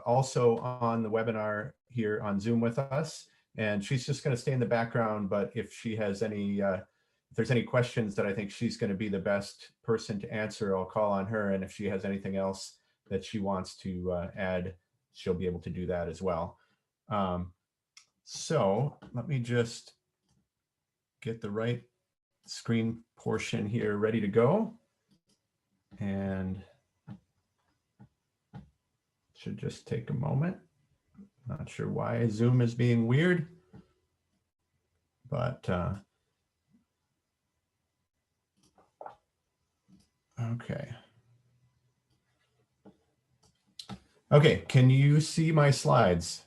also on the webinar here on Zoom with us, and she's just going to stay in the background. But if she has any, if there's any questions that I think she's going to be the best person to answer, I'll call on her. And if she has anything else that she wants to add, she'll be able to do that as well. So let me just get the right screen portion here ready to go. And should just take a moment. Not sure why Zoom is being weird, but okay. Okay, can you see my slides?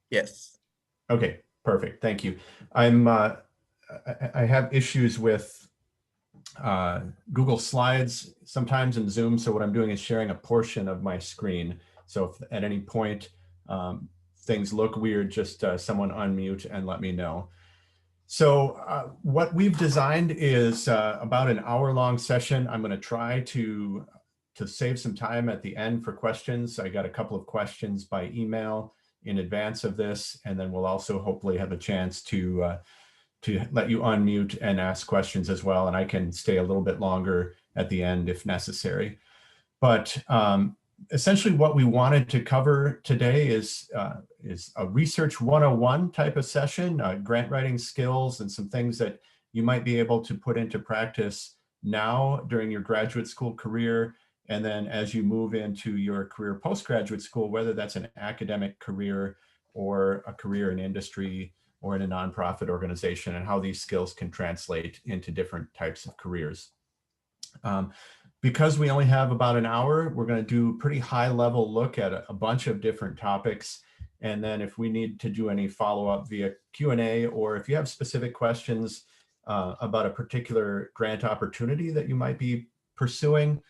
Yes. Okay, perfect. Thank you. I have issues with Google Slides sometimes in Zoom. So what I'm doing is sharing a portion of my screen. So if at any point things look weird, just someone unmute and let me know. So what we've designed is about an hour-long session. I'm going to try to save some time at the end for questions. I got a couple of questions by email in advance of this, and then we'll also hopefully have a chance to let you unmute and ask questions as well. And I can stay a little bit longer at the end if necessary. But essentially what we wanted to cover today is a research 101 type of session, grant writing skills and some things that you might be able to put into practice now during your graduate school career. And then as you move into your career postgraduate school, whether that's an academic career or a career in industry or in a nonprofit organization, and how these skills can translate into different types of careers. Because we only have about an hour, we're going to do a pretty high level look at a bunch of different topics. And then if we need to do any follow-up via Q&A, or if you have specific questions about a particular grant opportunity that you might be pursuing,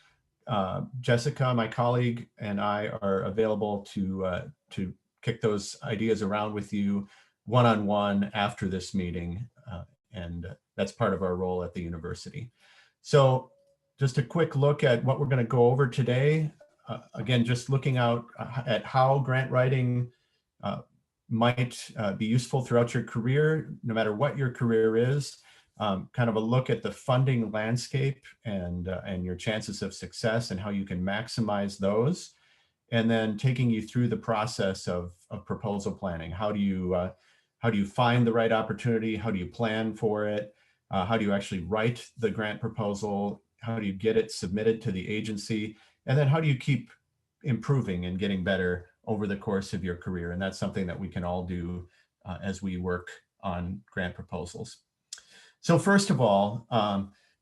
Jessica, my colleague, and I are available to kick those ideas around with you one-on-one after this meeting, and that's part of our role at the university. So just a quick look at what we're going to go over today. Again, just looking out at how grant writing might be useful throughout your career, no matter what your career is. Kind of a look at the funding landscape and your chances of success and how you can maximize those. And then taking you through the process of proposal planning. How do you find the right opportunity? How do you plan for it? How do you actually write the grant proposal? How do you get it submitted to the agency? And then how do you keep improving and getting better over the course of your career? And that's something that we can all do as we work on grant proposals. So first of all,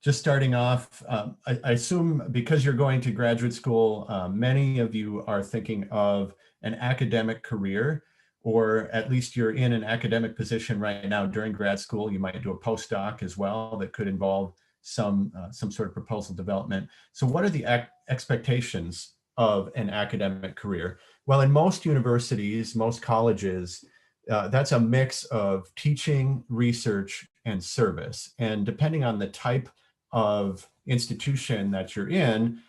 just starting off, I assume because you're going to graduate school, many of you are thinking of an academic career, or at least you're in an academic position right now during grad school. You might do a postdoc as well that could involve some sort of proposal development. So what are the expectations of an academic career? Well, in most universities, most colleges, that's a mix of teaching, research, and service. And depending on the type of institution that you're in,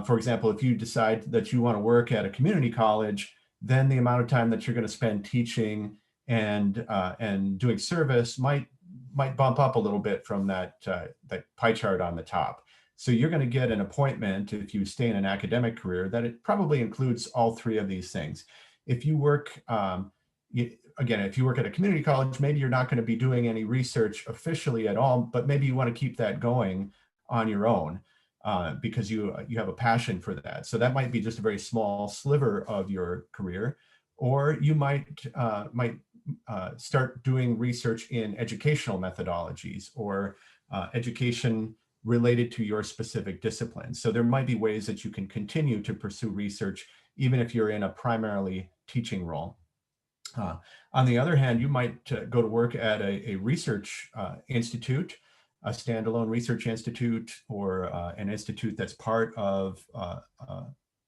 for example, if you decide that you want to work at a community college, then the amount of time that you're going to spend teaching and doing service might bump up a little bit from that pie chart on the top. So you're going to get an appointment if you stay in an academic career that it probably includes all three of these things. If you work, again, if you work at a community college, maybe you're not going to be doing any research officially at all, but maybe you want to keep that going on your own because you have a passion for that. So that might be just a very small sliver of your career, or you might start doing research in educational methodologies or education related to your specific discipline. So there might be ways that you can continue to pursue research even if you're in a primarily teaching role. On the other hand, you might go to work at a research institute, a standalone research institute, or an institute that's part of a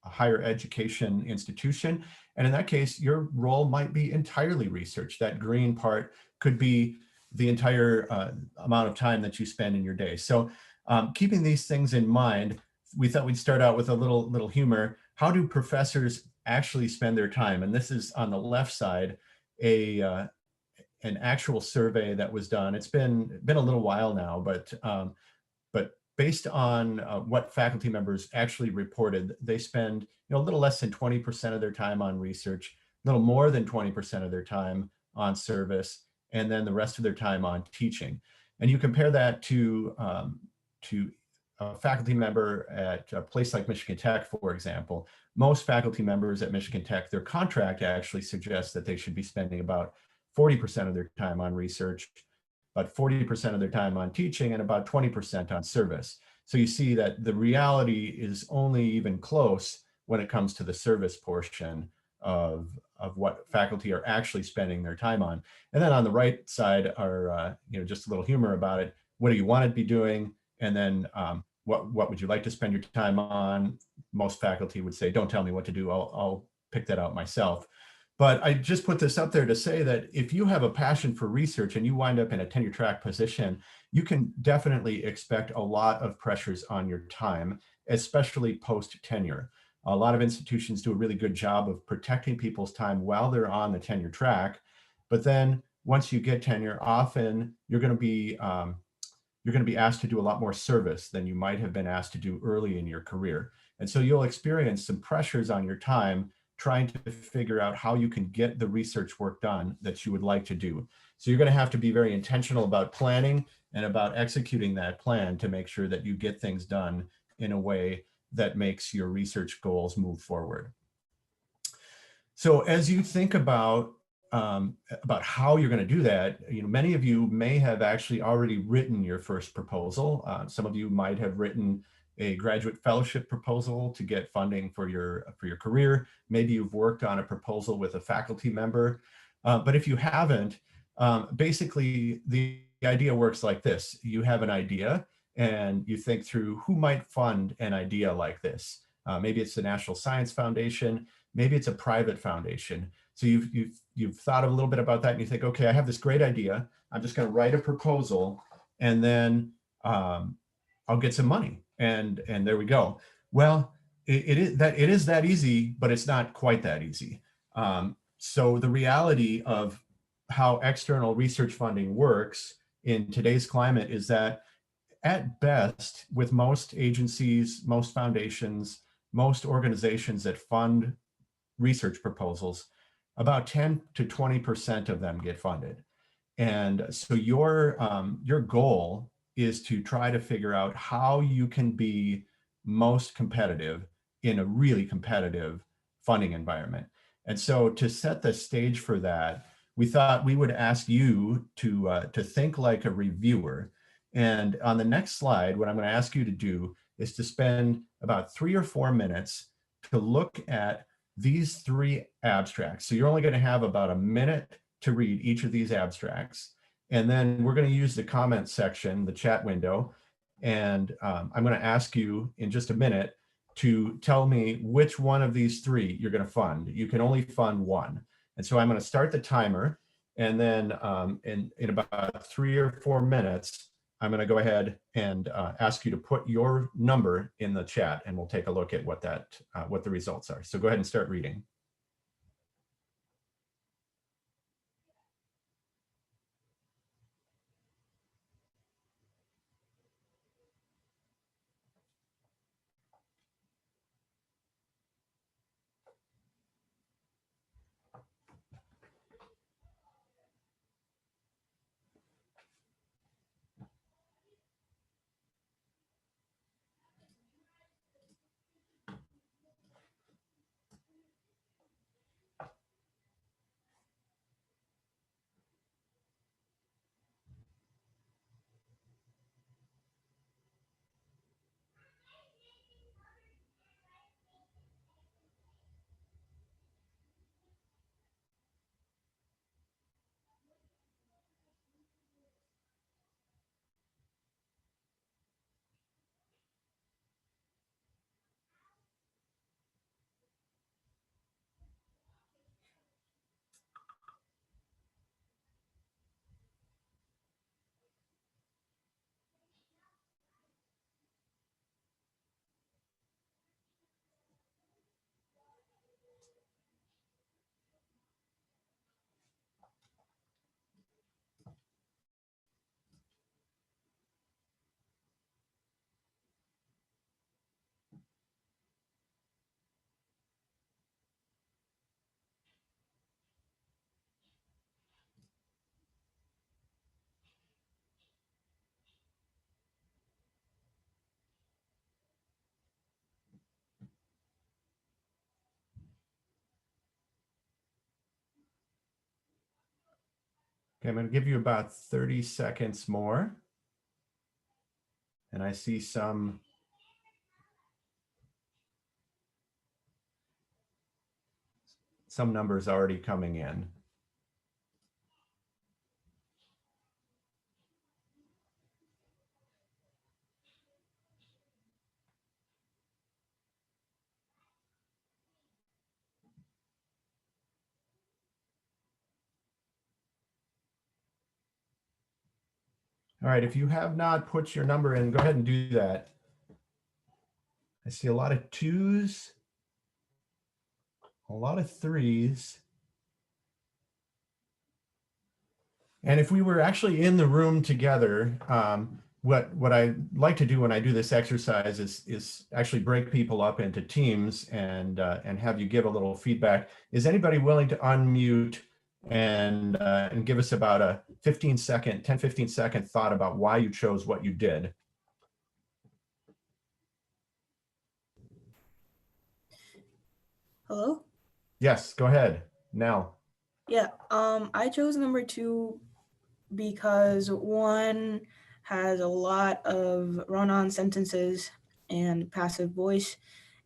higher education institution. And in that case, your role might be entirely research. That green part could be the entire amount of time that you spend in your day. So keeping these things in mind, we thought we'd start out with a little humor. how do professors actually spend their time? And this is on the left side, an actual survey that was done. It's been a little while now, but based on what faculty members actually reported, they spend a little less than 20% of their time on research, a little more than 20% of their time on service, and then the rest of their time on teaching. And you compare that to a faculty member at a place like Michigan Tech, for example. Most faculty members at Michigan Tech, their contract actually suggests that they should be spending about 40% of their time on research, about 40% of their time on teaching, and about 20% on service. So you see that the reality is only even close when it comes to the service portion of what faculty are actually spending their time on. And then on the right side are just a little humor about it. What do you want to be doing? And then what would you like to spend your time on? Most faculty would say, don't tell me what to do. I'll pick that out myself. But I just put this up there to say that if you have a passion for research and you wind up in a tenure track position, you can definitely expect a lot of pressures on your time, especially post tenure. A lot of institutions do a really good job of protecting people's time while they're on the tenure track. But then once you get tenure, often you're going to be asked to do a lot more service than you might have been asked to do early in your career. And so you'll experience some pressures on your time trying to figure out how you can get the research work done that you would like to do. So you're going to have to be very intentional about planning and about executing that plan to make sure that you get things done in a way that makes your research goals move forward. So as you think about how you're going to do that, many of you may have actually already written your first proposal. Some of you might have written a graduate fellowship proposal to get funding for your career. Maybe you've worked on a proposal with a faculty member. But if you haven't, basically the idea works like this. You have an idea and you think through who might fund an idea like this. Maybe it's the National Science Foundation, maybe it's a private foundation. So you've thought a little bit about that and you think, okay, I have this great idea. I'm just going to write a proposal and then I'll get some money. And there we go. Well, it is that easy, but it's not quite that easy. So the reality of how external research funding works in today's climate is that at best, with most agencies, most foundations, most organizations that fund research proposals, about 10 to 20% of them get funded. And so your goal is to try to figure out how you can be most competitive in a really competitive funding environment. And so to set the stage for that, we thought we would ask you to think like a reviewer. And on the next slide, what I'm going to ask you to do is to spend about 3 or 4 minutes to look at these 3 abstracts. So you're only going to have about a minute to read each of these abstracts. And then we're going to use the comment section, the chat window. And I'm going to ask you in just a minute to tell me which one of these 3 you're going to fund. You can only fund one. And so I'm going to start the timer. And then in about 3 or 4 minutes, I'm going to go ahead and ask you to put your number in the chat, and we'll take a look at what the results are. So go ahead and start reading. Okay, I'm going to give you about 30 seconds more. And I see some numbers already coming in. All right, if you have not put your number in, go ahead and do that. I see a lot of 2s, a lot of 3s. And if we were actually in the room together, what I like to do when I do this exercise is actually break people up into teams and have you give a little feedback. Is anybody willing to unmute and give us about a 10, 15 second thought about why you chose what you did? Hello? Yes, go ahead, Nell. Yeah, I chose number 2 because 1 has a lot of run-on sentences and passive voice,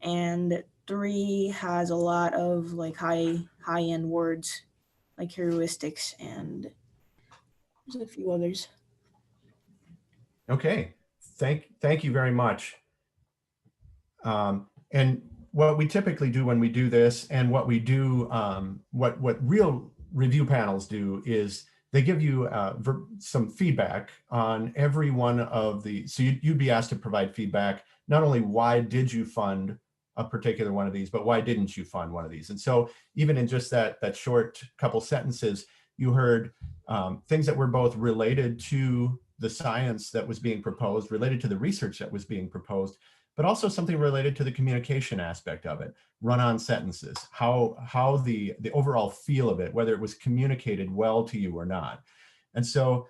and 3 has a lot of like high-end words like heuristics, and there's a few others. Okay, thank you very much. And what we typically do when we do this, and what we do, what real review panels do, is they give you some feedback on every one of the, so you'd be asked to provide feedback, not only why did you fund a particular one of these, but why didn't you fund one of these? And so even in just that short couple sentences, you heard things that were both related to the science that was being proposed, related to the research that was being proposed, but also something related to the communication aspect of it, run-on sentences, how the overall feel of it, whether it was communicated well to you or not. And so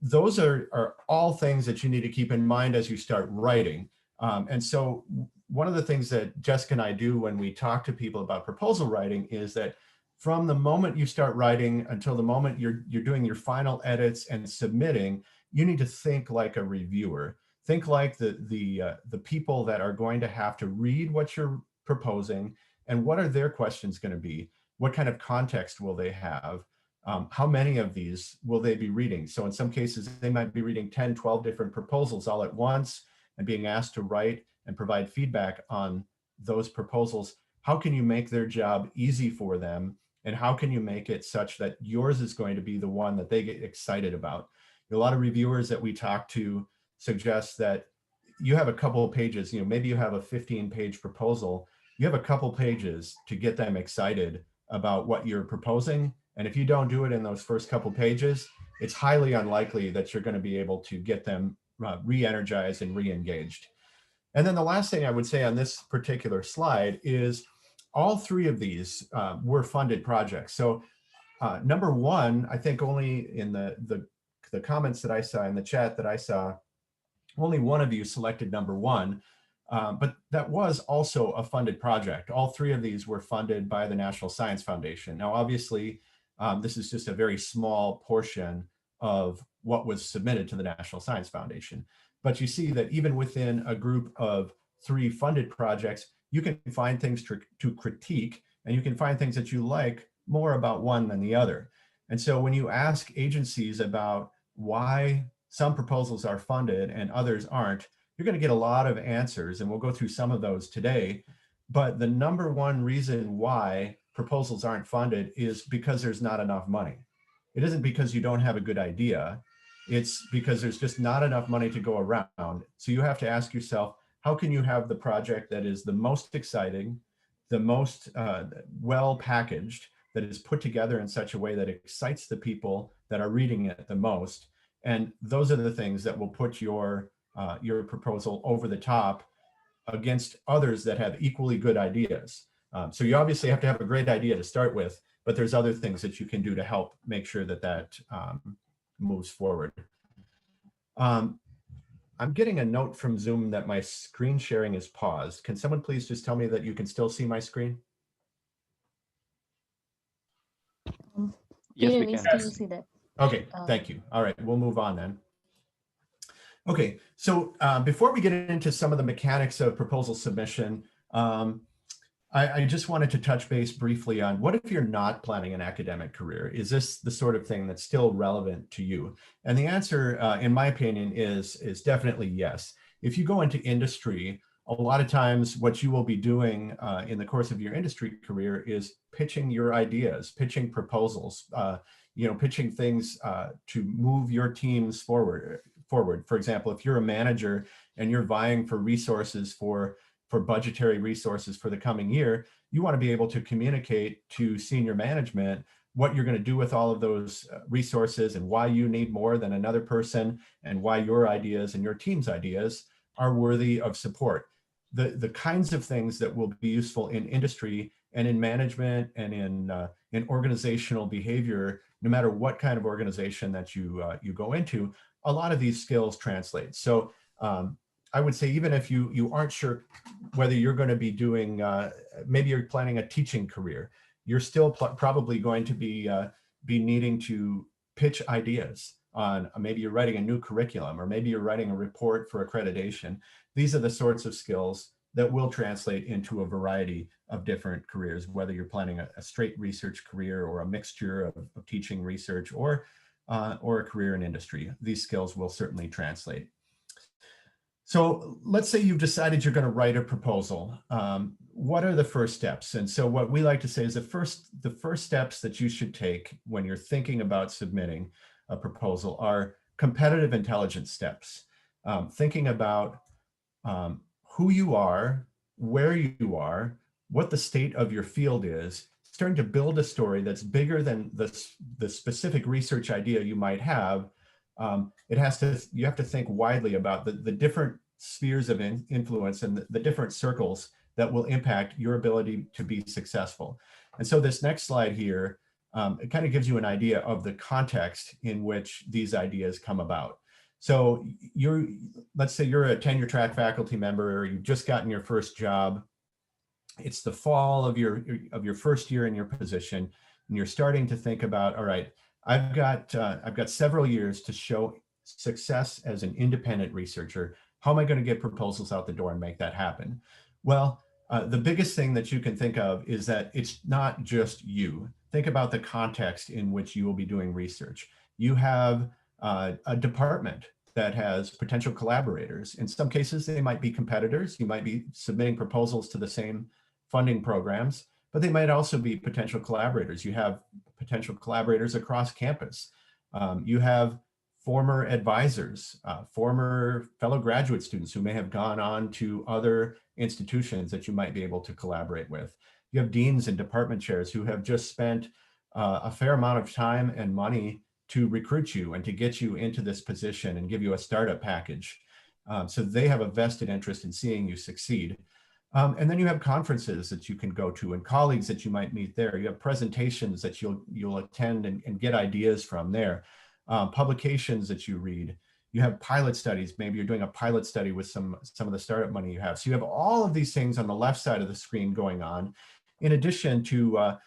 those are all things that you need to keep in mind as you start writing. And so one of the things that Jessica and I do when we talk to people about proposal writing is that from the moment you start writing until the moment you're doing your final edits and submitting, you need to think like a reviewer. Think like the people that are going to have to read what you're proposing, and what are their questions going to be? What kind of context will they have? How many of these will they be reading? So in some cases, they might be reading 10, 12 different proposals all at once and being asked to write and provide feedback on those proposals. How can you make their job easy for them? And how can you make it such that yours is going to be the one that they get excited about? A lot of reviewers that we talk to suggest that you have a couple of pages, maybe you have a 15-page proposal, you have a couple pages to get them excited about what you're proposing. And if you don't do it in those first couple pages, it's highly unlikely that you're going to be able to get them re-energized and re-engaged. And then the last thing I would say on this particular slide is all 3 of these were funded projects. So number 1, I think only in the comments that I saw in the chat that I saw, only one of you selected number 1, but that was also a funded project. All 3 of these were funded by the National Science Foundation. Now, obviously, this is just a very small portion of what was submitted to the National Science Foundation. But you see that even within a group of 3 funded projects, you can find things to critique, and you can find things that you like more about one than the other. And so when you ask agencies about why some proposals are funded and others aren't, you're going to get a lot of answers, and we'll go through some of those today. But the number 1 reason why proposals aren't funded is because there's not enough money. It isn't because you don't have a good idea. It's because there's just not enough money to go around. So you have to ask yourself, how can you have the project that is the most exciting, the most well packaged, that is put together in such a way that excites the people that are reading it the most? And those are the things that will put your proposal over the top against others that have equally good ideas. So you obviously have to have a great idea to start with, but there's other things that you can do to help make sure that moves forward. I'm getting a note from Zoom that my screen sharing is paused. Can someone please just tell me that you can still see my screen? Yes, we We can. still see that. Okay, thank you. All right, we'll move on then. Okay, so before we get into some of the mechanics of proposal submission, I just wanted to touch base briefly on what if you're not planning an academic career? Is this the sort of thing that's still relevant to you? And the answer, in my opinion, is definitely yes. If you go into industry, a lot of times what you will be doing in the course of your industry career is pitching your ideas, pitching proposals, pitching things to move your teams forward. For example, if you're a manager and you're vying for resources for budgetary resources for the coming year, you want to be able to communicate to senior management what you're going to do with all of those resources and why you need more than another person and why your ideas and your team's ideas are worthy of support. The kinds of things that will be useful in industry and in management and in organizational behavior, no matter what kind of organization that you go into, a lot of these skills translate. So I would say even if you aren't sure whether you're going to be doing, maybe you're planning a teaching career, you're still probably going to be needing to pitch ideas on maybe you're writing a new curriculum or maybe you're writing a report for accreditation. These are the sorts of skills that will translate into a variety of different careers, whether you're planning a straight research career or a mixture of teaching, research, or a career in industry. These skills will certainly translate. So let's say you've decided you're going to write a proposal. What are the first steps? And so what we like to say is the first steps that you should take when you're thinking about submitting a proposal are competitive intelligence steps. Thinking about who you are, where you are, what the state of your field is, starting to build a story that's bigger than the specific research idea you might have. You have to think widely about the different spheres of influence and the different circles that will impact your ability to be successful. And so this next slide here, it kind of gives you an idea of the context in which these ideas come about. So let's say you're a tenure track faculty member, or you've just gotten your first job. It's the fall of your first year in your position, and you're starting to think about, all right, I've got several years to show success as an independent researcher. How am I going to get proposals out the door and make that happen? Well, the biggest thing that you can think of is that it's not just you. Think about the context in which you will be doing research. You have a department that has potential collaborators. In some cases, they might be competitors. You might be submitting proposals to the same funding programs, but they might also be potential collaborators. You have potential collaborators across campus. You have former advisors, former fellow graduate students who may have gone on to other institutions that you might be able to collaborate with. You have deans and department chairs who have just spent a fair amount of time and money to recruit you and to get you into this position and give you a startup package. So they have a vested interest in seeing you succeed. And then you have conferences that you can go to and colleagues that you might meet there. You have presentations that you'll attend and get ideas from there. Publications that you read. You have pilot studies. Maybe you're doing a pilot study with some of the startup money you have. So you have all of these things on the left side of the screen going on, in addition to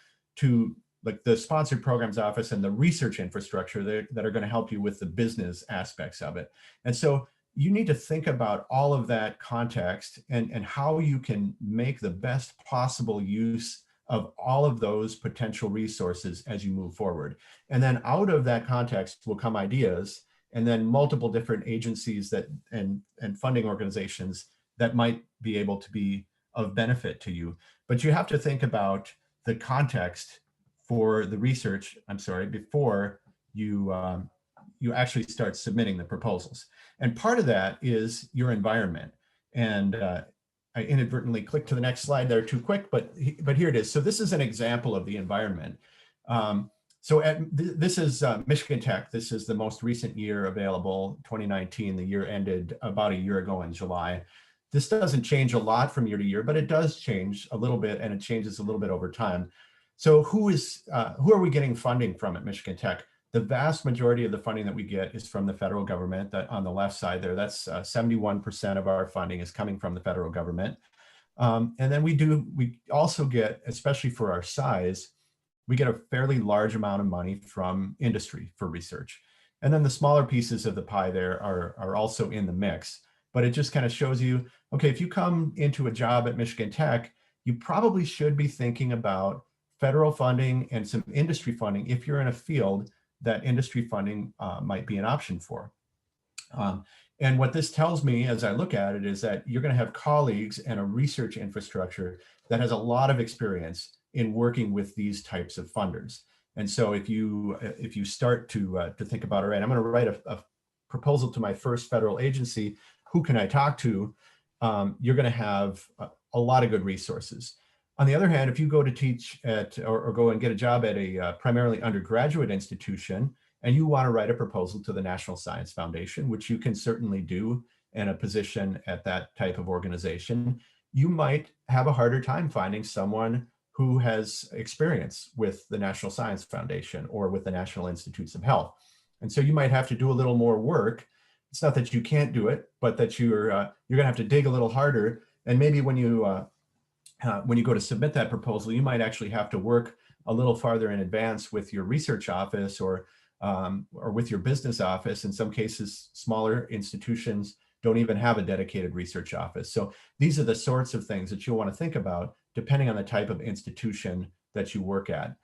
like the sponsored programs office and the research infrastructure that are going to help you with the business aspects of it. And so you need to think about all of that context and how you can make the best possible use of all of those potential resources as you move forward. And then out of that context will come ideas, and then multiple different agencies and funding organizations that might be able to be of benefit to you. But you have to think about the context for the research, before you actually start submitting the proposals. And part of that is your environment. And I inadvertently clicked to the next slide there too quick, but here it is. So this is an example of the environment. This is Michigan Tech. This is the most recent year available, 2019. The year ended about a year ago in July. This doesn't change a lot from year to year, but it does change a little bit, and it changes a little bit over time. So who are we getting funding from at Michigan Tech? The vast majority of the funding that we get is from the federal government. That on the left side there, that's 71% of our funding is coming from the federal government. And then we also get, especially for our size, we get a fairly large amount of money from industry for research. And then the smaller pieces of the pie there are also in the mix. But it just kind of shows you, okay, if you come into a job at Michigan Tech, you probably should be thinking about federal funding and some industry funding if you're in a field that industry funding might be an option for. And what this tells me as I look at it is that you're going to have colleagues and a research infrastructure that has a lot of experience in working with these types of funders. And so if you start to think about, all right, I'm going to write a proposal to my first federal agency, who can I talk to? You're going to have a lot of good resources. On the other hand, if you go to teach at or go and get a job at a primarily undergraduate institution, and you want to write a proposal to the National Science Foundation, which you can certainly do in a position at that type of organization, you might have a harder time finding someone who has experience with the National Science Foundation or with the National Institutes of Health. And so you might have to do a little more work. It's not that you can't do it, but that you're going to have to dig a little harder. And maybe when you go to submit that proposal, you might actually have to work a little farther in advance with your research office or with your business office. In some cases, smaller institutions don't even have a dedicated research office. So these are the sorts of things that you'll want to think about depending on the type of institution that you work at.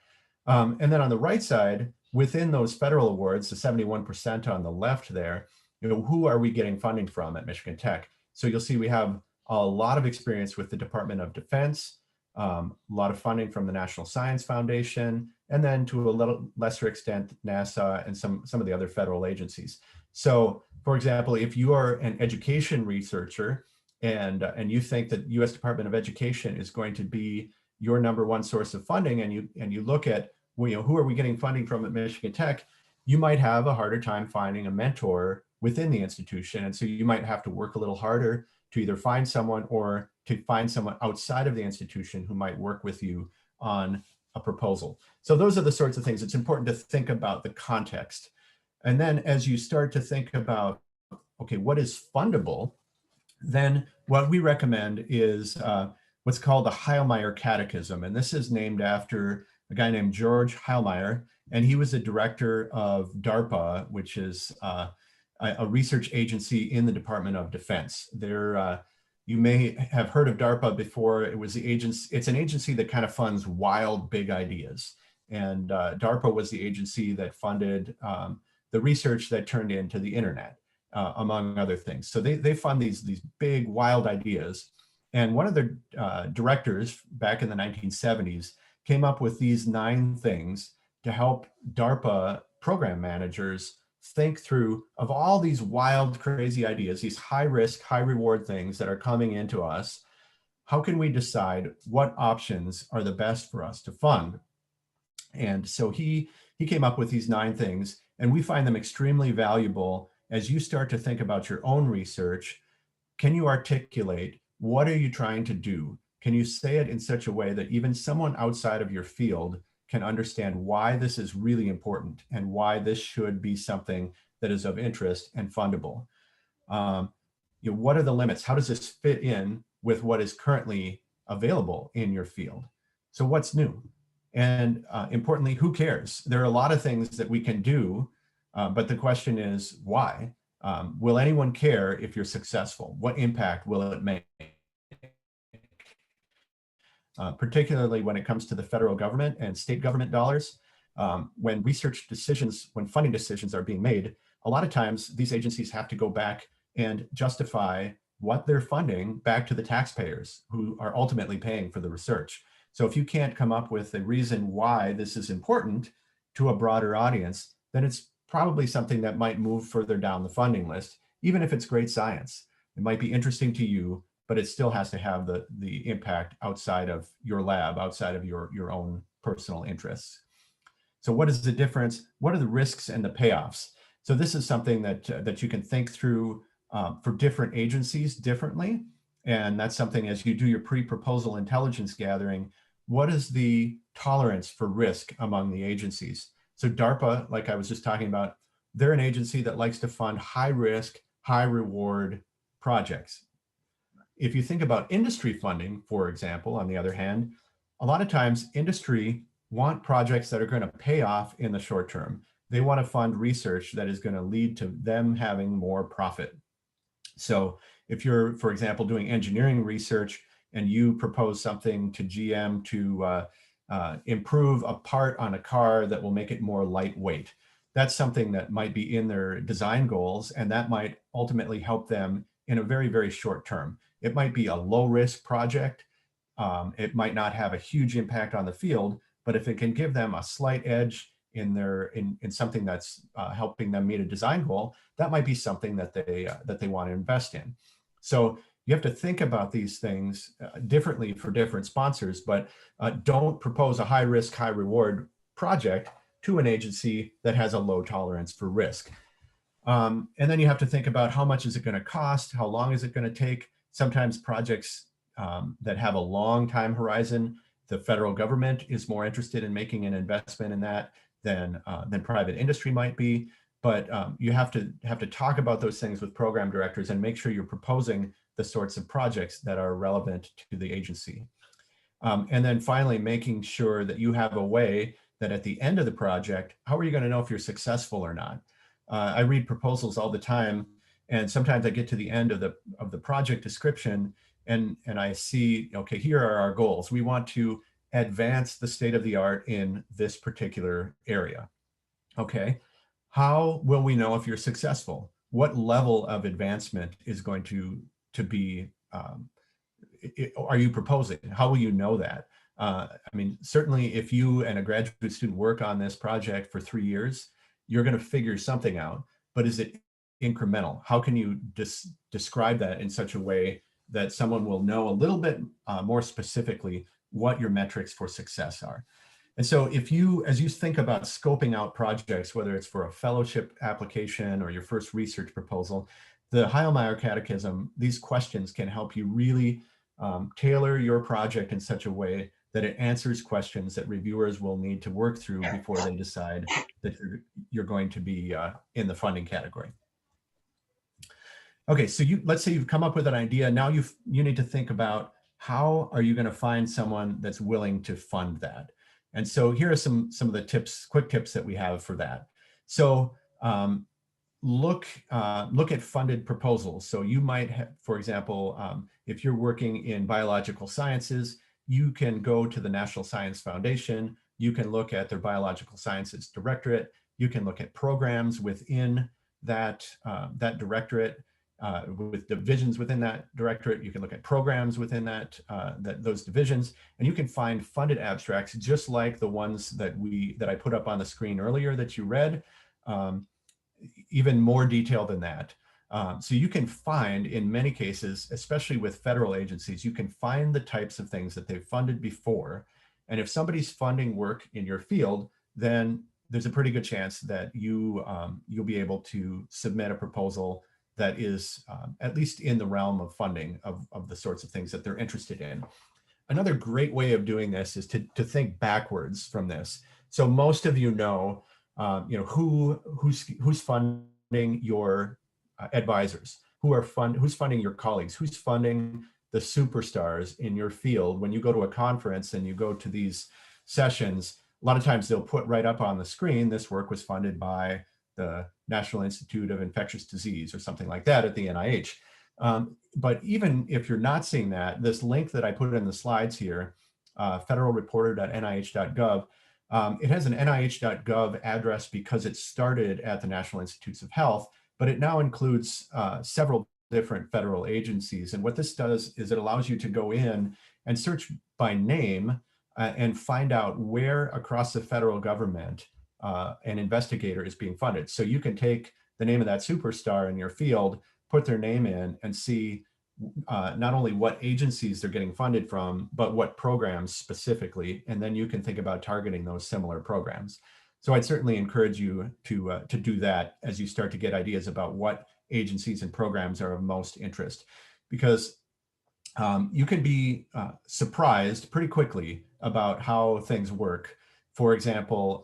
And then on the right side, within those federal awards, the 71% on the left there, who are we getting funding from at Michigan Tech? So you'll see we have a lot of experience with the Department of Defense, a lot of funding from the National Science Foundation, and then to a little lesser extent, NASA and some of the other federal agencies. So for example, if you are an education researcher and you think that US Department of Education is going to be your number one source of funding, and you look at, who are we getting funding from at Michigan Tech, you might have a harder time finding a mentor within the institution. And so you might have to work a little harder to either find someone or to find someone outside of the institution who might work with you on a proposal. So those are the sorts of things. It's important to think about the context. And then as you start to think about, okay, what is fundable, then what we recommend is what's called the Heilmeyer Catechism. And this is named after a guy named George Heilmeyer, and he was the director of DARPA, which is a research agency in the Department of Defense. You may have heard of DARPA before. It's an agency that kind of funds wild, big ideas. And DARPA was the agency that funded the research that turned into the internet, among other things. So they fund these big, wild ideas. And one of the directors back in the 1970s came up with these 9 things to help DARPA program managers think through, of all these wild, crazy ideas, these high risk, high reward things that are coming into us, how can we decide what options are the best for us to fund? And so he came up with these 9 things, and we find them extremely valuable as you start to think about your own research. Can you articulate, what are you trying to do? Can you say it in such a way that even someone outside of your field can understand why this is really important and why this should be something that is of interest and fundable? What are the limits? How does this fit in with what is currently available in your field? So what's new? And importantly, who cares? There are a lot of things that we can do, but the question is why? Will anyone care if you're successful? What impact will it make? Particularly when it comes to the federal government and state government dollars, when research decisions, when funding decisions are being made, a lot of times these agencies have to go back and justify what they're funding back to the taxpayers who are ultimately paying for the research. So if you can't come up with a reason why this is important to a broader audience, then it's probably something that might move further down the funding list, even if it's great science. It might be interesting to you, but it still has to have the impact outside of your lab, outside of your own personal interests. So what is the difference? What are the risks and the payoffs? So this is something that you can think through for different agencies differently. And that's something, as you do your pre-proposal intelligence gathering, what is the tolerance for risk among the agencies? So DARPA, like I was just talking about, they're an agency that likes to fund high risk, high reward projects. If you think about industry funding, for example, on the other hand, a lot of times industry want projects that are going to pay off in the short term. They want to fund research that is going to lead to them having more profit. So if you're, for example, doing engineering research and you propose something to GM to improve a part on a car that will make it more lightweight, that's something that might be in their design goals, and that might ultimately help them in a very, very short term. It might be a low risk project. It might not have a huge impact on the field, but if it can give them a slight edge in something that's helping them meet a design goal, that might be something that they want to invest in. So you have to think about these things differently for different sponsors, but don't propose a high risk, high reward project to an agency that has a low tolerance for risk. And then you have to think about how much is it going to cost? How long is it going to take? Sometimes projects that have a long time horizon, the federal government is more interested in making an investment in that than private industry might be. But you have to talk about those things with program directors and make sure you're proposing the sorts of projects that are relevant to the agency. And then finally, making sure that you have a way that at the end of the project, how are you going to know if you're successful or not? I read proposals all the time, and sometimes I get to the end of the project description, and I see, okay, here are our goals. We want to advance the state of the art in this particular area. Okay, how will we know if you're successful? What level of advancement is going to be are you proposing? How will you know that? I mean, certainly if you and a graduate student work on this project for 3 years, you're going to figure something out, but is it incremental? How can you describe that in such a way that someone will know a little bit more specifically what your metrics for success are? And so as you think about scoping out projects, whether it's for a fellowship application or your first research proposal, the Heilmeyer Catechism, these questions can help you really tailor your project in such a way that it answers questions that reviewers will need to work through before they decide that you're going to be in the funding category. Okay, so let's say you've come up with an idea. Now you need to think about how are you going to find someone that's willing to fund that. And so here are some of the quick tips that we have for that. So look at funded proposals. So you might have, for example, if you're working in biological sciences, you can go to the National Science Foundation. You can look at their Biological Sciences Directorate. You can look at programs within that directorate, with divisions within that directorate. You can look at programs within those divisions, and you can find funded abstracts just like the ones that I put up on the screen earlier that you read. Even more detail than that. So you can find, in many cases, especially with federal agencies, you can find the types of things that they've funded before. And if somebody's funding work in your field, then there's a pretty good chance that you'll be able to submit a proposal that is at least in the realm of funding of the sorts of things that they're interested in. Another great way of doing this is to think backwards from this. So most of you know who's funding your advisors, who's funding your colleagues, who's funding the superstars in your field. When you go to a conference and you go to these sessions, a lot of times they'll put right up on the screen, this work was funded by the National Institute of Infectious Disease or something like that at the NIH. But even if you're not seeing that, this link that I put in the slides here, federalreporter.nih.gov, it has an nih.gov address because it started at the National Institutes of Health, but it now includes several different federal agencies. And what this does is it allows you to go in and search by name and find out where across the federal government an investigator is being funded. So you can take the name of that superstar in your field, put their name in, and see not only what agencies they're getting funded from, but what programs specifically, and then you can think about targeting those similar programs. So I'd certainly encourage you to do that as you start to get ideas about what agencies and programs are of most interest, because you can be surprised pretty quickly about how things work. For example,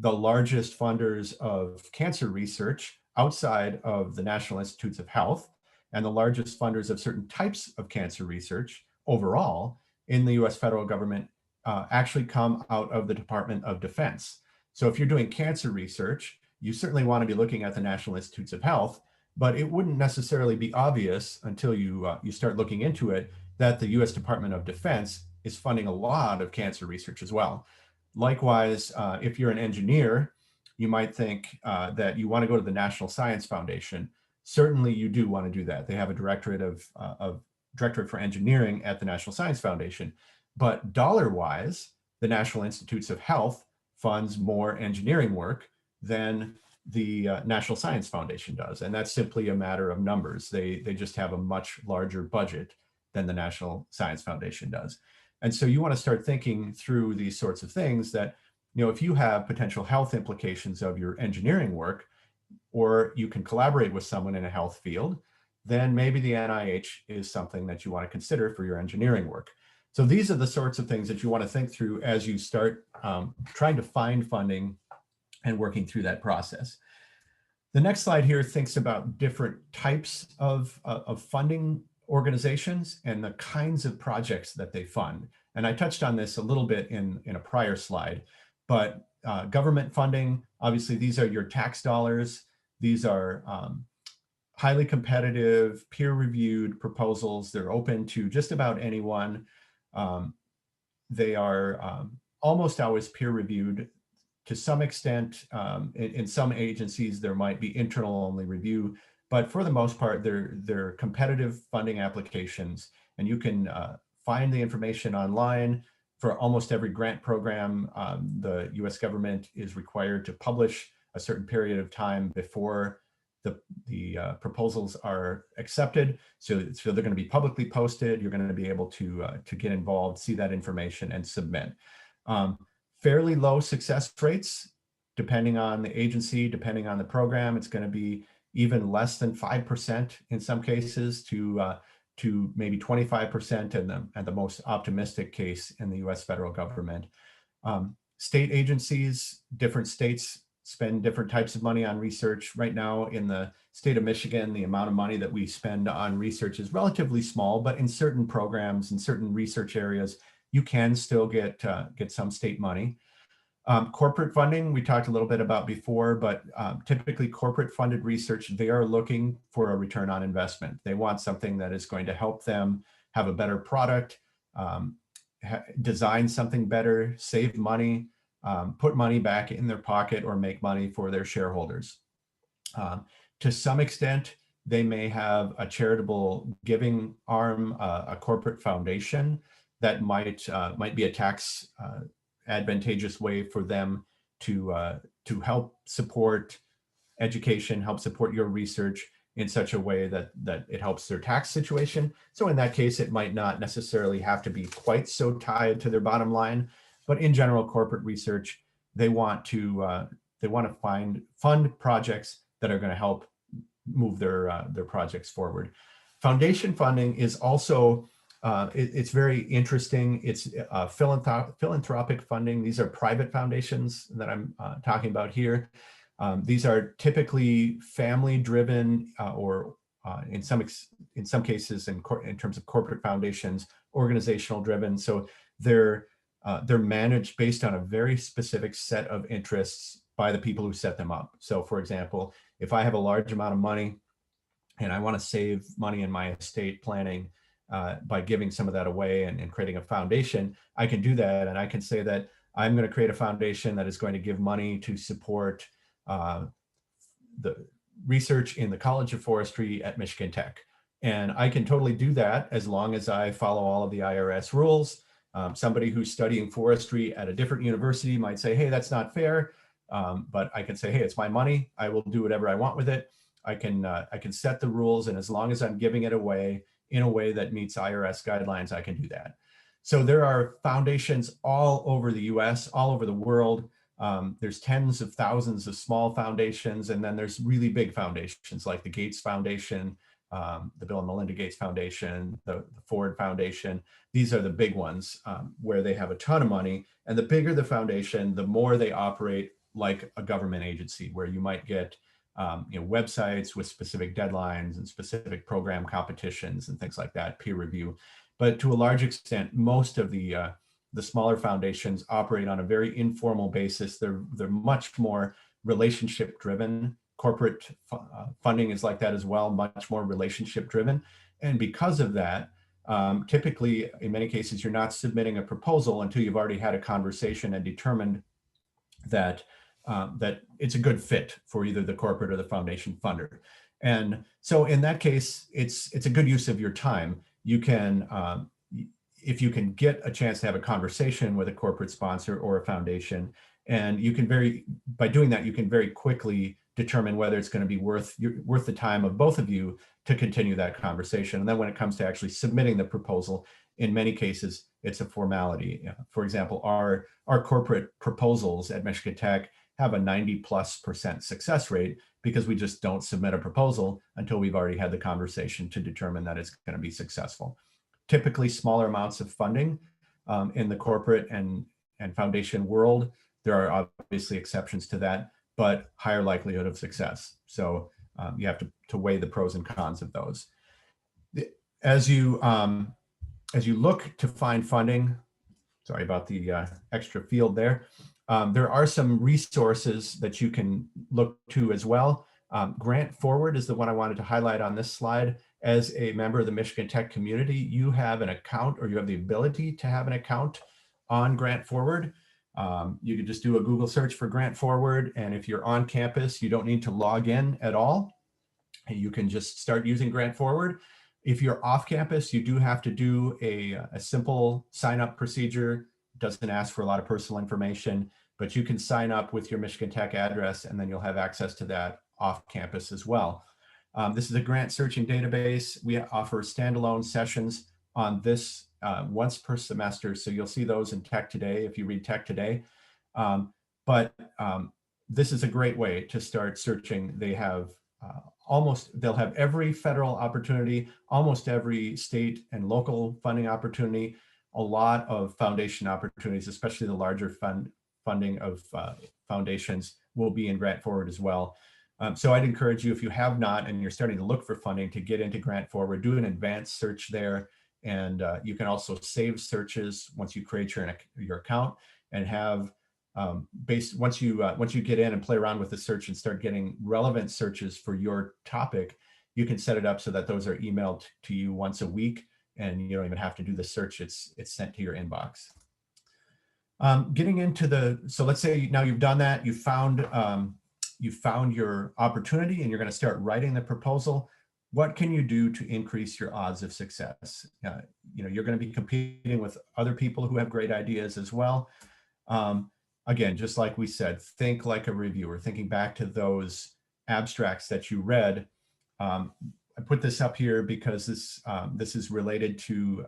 the largest funders of cancer research outside of the National Institutes of Health and the largest funders of certain types of cancer research overall in the US federal government actually come out of the Department of Defense. So if you're doing cancer research, you certainly want to be looking at the National Institutes of Health, but it wouldn't necessarily be obvious until you start looking into it that the U.S. Department of Defense is funding a lot of cancer research as well. Likewise, if you're an engineer, you might think that you want to go to the National Science Foundation. Certainly, you do want to do that. They have a directorate for engineering at the National Science Foundation. But dollar-wise, the National Institutes of Health funds more engineering work than the National Science Foundation does. And that's simply a matter of numbers. They just have a much larger budget than the National Science Foundation does. And so you want to start thinking through these sorts of things that, if you have potential health implications of your engineering work, or you can collaborate with someone in a health field, then maybe the NIH is something that you want to consider for your engineering work. So these are the sorts of things that you want to think through as you start trying to find funding and working through that process. The next slide here thinks about different types of funding organizations and the kinds of projects that they fund. And I touched on this a little bit in a prior slide, but government funding, obviously these are your tax dollars. These are highly competitive, peer-reviewed proposals. They're open to just about anyone. They are almost always peer-reviewed. To some extent, in some agencies, there might be internal-only review, but for the most part, they're competitive funding applications, and you can find the information online. For almost every grant program, the US government is required to publish a certain period of time before the proposals are accepted. So they're going to be publicly posted. You're going to be able to get involved, see that information, and submit. Fairly low success rates, depending on the agency, depending on the program. It's going to be even less than 5% in some cases to maybe 25% in the most optimistic case in the US federal government. State agencies, different states spend different types of money on research. Right now in the state of Michigan, the amount of money that we spend on research is relatively small, but in certain programs, in certain research areas, you can still get some state money. Corporate funding, we talked a little bit about before, but typically corporate funded research, they are looking for a return on investment. They want something that is going to help them have a better product, design something better, save money, put money back in their pocket, or make money for their shareholders. To some extent, they may have a charitable giving arm, a corporate foundation that might be a tax advantageous way for them to help support education, help support your research in such a way that it helps their tax situation. So in that case, it might not necessarily have to be quite so tied to their bottom line, but in general, corporate research, they want to fund projects that are going to help move their projects forward. Foundation funding is also it's very interesting. It's philanthropic funding. These are private foundations that I'm talking about here. These are typically family-driven, or in some cases, in terms of corporate foundations, organizational-driven. So they're managed based on a very specific set of interests by the people who set them up. So, for example, if I have a large amount of money and I want to save money in my estate planning, by giving some of that away and creating a foundation, I can do that. And I can say that I'm going to create a foundation that is going to give money to support the research in the College of Forestry at Michigan Tech. And I can totally do that as long as I follow all of the IRS rules. Somebody who's studying forestry at a different university might say, hey, that's not fair. But I can say, hey, it's my money. I will do whatever I want with it. I can set the rules. And as long as I'm giving it away in a way that meets IRS guidelines, I can do that. So there are foundations all over the US, all over the world. There's tens of thousands of small foundations, and then there's really big foundations like the Gates Foundation, the Bill and Melinda Gates Foundation, the Ford Foundation. These are the big ones where they have a ton of money. And the bigger the foundation, the more they operate like a government agency, where you might get websites with specific deadlines and specific program competitions and things like that, peer review. But to a large extent, most of the the smaller foundations operate on a very informal basis. They're much more relationship driven. Corporate funding is like that as well, much more relationship driven. And because of that, typically, in many cases, you're not submitting a proposal until you've already had a conversation and determined that that it's a good fit for either the corporate or the foundation funder. And so in that case, it's a good use of your time. You can, if you can get a chance to have a conversation with a corporate sponsor or a foundation, and you can by doing that, you can very quickly determine whether it's going to be worth the time of both of you to continue that conversation. And then when it comes to actually submitting the proposal, in many cases, it's a formality. For example, our corporate proposals at Michigan Tech have a 90+% success rate because we just don't submit a proposal until we've already had the conversation to determine that it's going to be successful. Typically smaller amounts of funding in the corporate and foundation world. There are obviously exceptions to that, but higher likelihood of success. So you have to weigh the pros and cons of those. As you look to find funding, sorry about the extra field there. There are some resources that you can look to as well. Grant Forward is the one I wanted to highlight on this slide. As a member of the Michigan Tech community, you have an account, or you have the ability to have an account on Grant Forward. You can just do a Google search for Grant Forward, and if you're on campus, you don't need to log in at all. You can just start using Grant Forward. If you're off campus, you do have to do a simple sign-up procedure. Doesn't ask for a lot of personal information, but you can sign up with your Michigan Tech address, and then you'll have access to that off campus as well. This is a grant searching database. We offer standalone sessions on this once per semester. So you'll see those in Tech Today if you read Tech Today. This is a great way to start searching. They have they'll have every federal opportunity, almost every state and local funding opportunity, a lot of foundation opportunities, especially the larger funding of foundations will be in Grant Forward as well. So I'd encourage you, if you have not and you're starting to look for funding, to get into Grant Forward, do an advanced search there. And you can also save searches once you create your account, and have once you get in and play around with the search and start getting relevant searches for your topic, you can set it up so that those are emailed to you once a week, and you don't even have to do the search. It's sent to your inbox. Getting into so let's say now you've done that, you found your opportunity, and you're going to start writing the proposal. What can you do to increase your odds of success? You're going to be competing with other people who have great ideas as well. Again, just like we said, think like a reviewer, thinking back to those abstracts that you read. I put this up here because this is related to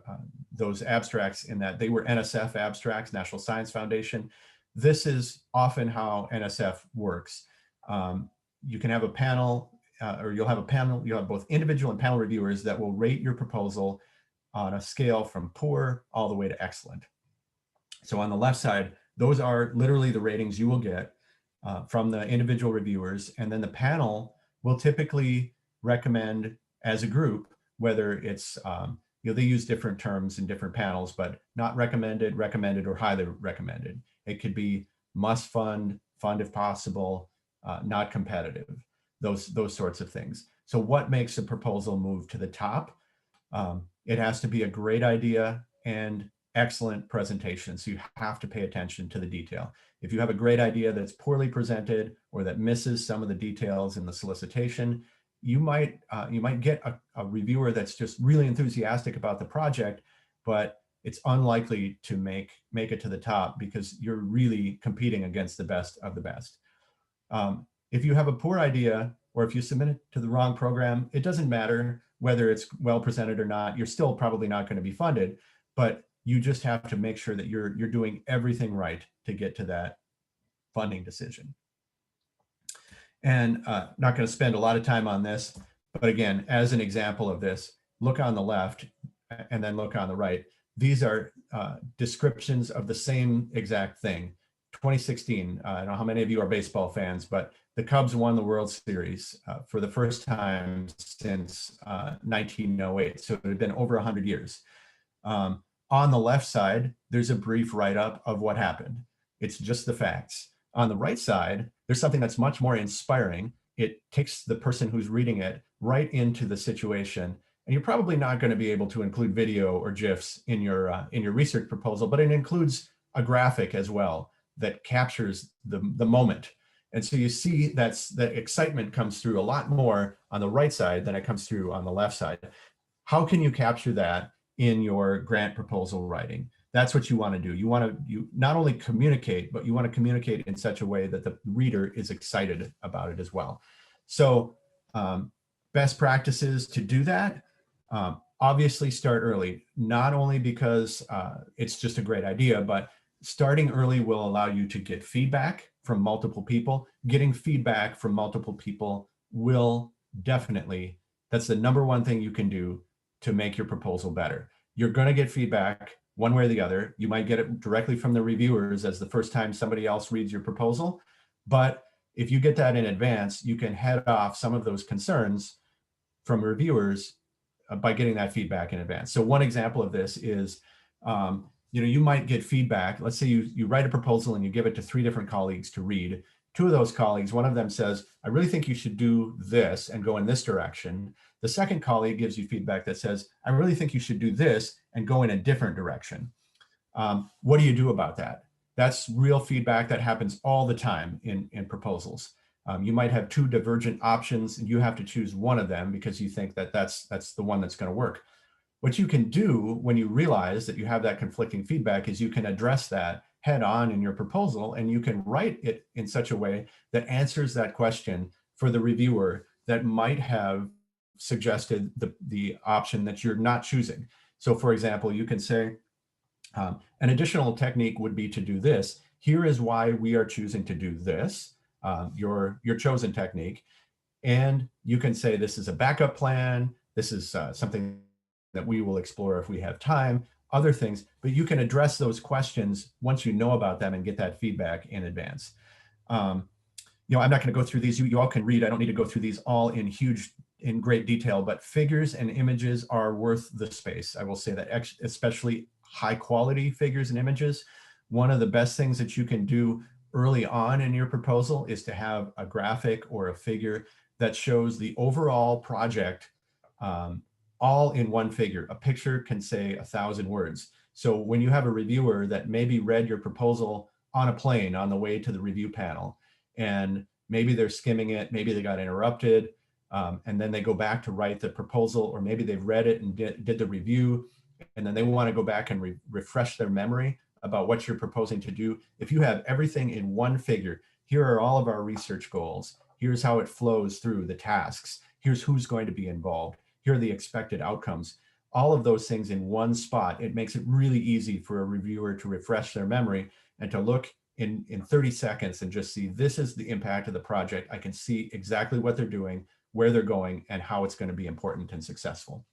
those abstracts, in that they were NSF abstracts, National Science Foundation. This is often how NSF works. You can have a panel, you'll have both individual and panel reviewers that will rate your proposal on a scale from poor all the way to excellent. So on the left side, those are literally the ratings you will get from the individual reviewers. And then the panel will typically recommend as a group, whether it's, they use different terms in different panels, but not recommended, recommended, or highly recommended. It could be must fund, fund if possible, not competitive, those sorts of things. So what makes a proposal move to the top? It has to be a great idea and excellent presentation. So you have to pay attention to the detail. If you have a great idea that's poorly presented, or that misses some of the details in the solicitation, you might get a reviewer that's just really enthusiastic about the project, but it's unlikely to make it to the top, because you're really competing against the best of the best. If you have a poor idea, or if you submit it to the wrong program, it doesn't matter whether it's well presented or not. You're still probably not going to be funded, but you just have to make sure that you're doing everything right to get to that funding decision. And not going to spend a lot of time on this, but again, as an example of this, look on the left and then look on the right. These are descriptions of the same exact thing. 2016, I don't know how many of you are baseball fans, but the Cubs won the World Series for the first time since 1908. So it had been over 100 years. On the left side, there's a brief write-up of what happened. It's just the facts. On the right side, there's something that's much more inspiring. It takes the person who's reading it right into the situation. And you're probably not going to be able to include video or GIFs in your research proposal, but it includes a graphic as well that captures the moment. And so you see that excitement comes through a lot more on the right side than it comes through on the left side. How can you capture that in your grant proposal writing? That's what you want to do. You not only communicate, but you want to communicate in such a way that the reader is excited about it as well. So best practices to do that, obviously start early, not only because it's just a great idea, but starting early will allow you to get feedback from multiple people. Getting feedback from multiple people will definitely, that's the number one thing you can do to make your proposal better. You're going to get feedback one way or the other. You might get it directly from the reviewers as the first time somebody else reads your proposal. But if you get that in advance, you can head off some of those concerns from reviewers by getting that feedback in advance. So one example of this is, you might get feedback. Let's say you write a proposal and you give it to 3 different colleagues to read. 2 of those colleagues, one of them says, I really think you should do this and go in this direction. The second colleague gives you feedback that says, I really think you should do this and go in a different direction. What do you do about that? That's real feedback that happens all the time in proposals. You might have 2 divergent options and you have to choose one of them because you think that that's the one that's going to work. What you can do when you realize that you have that conflicting feedback is you can address that head on in your proposal, and you can write it in such a way that answers that question for the reviewer that might have suggested the option that you're not choosing. So for example, you can say, an additional technique would be to do this. Here is why we are choosing to do this, your chosen technique. And you can say this is a backup plan. This is something that we will explore if we have time, other things, but you can address those questions once you know about them and get that feedback in advance. I'm not going to go through these. You all can read. I don't need to go through these all in great detail, but figures and images are worth the space. I will say that, especially high quality figures and images. One of the best things that you can do early on in your proposal is to have a graphic or a figure that shows the overall project all in one figure. A picture can say 1,000 words. So when you have a reviewer that maybe read your proposal on a plane on the way to the review panel, and maybe they're skimming it, maybe they got interrupted, and then they go back to write the proposal, or maybe they've read it and did the review, and then they want to go back and refresh their memory about what you're proposing to do. If you have everything in one figure, here are all of our research goals. Here's how it flows through the tasks. Here's who's going to be involved. Here are the expected outcomes. All of those things in one spot, it makes it really easy for a reviewer to refresh their memory and to look in 30 seconds and just see, this is the impact of the project. I can see exactly what they're doing, where they're going, and how it's going to be important and successful.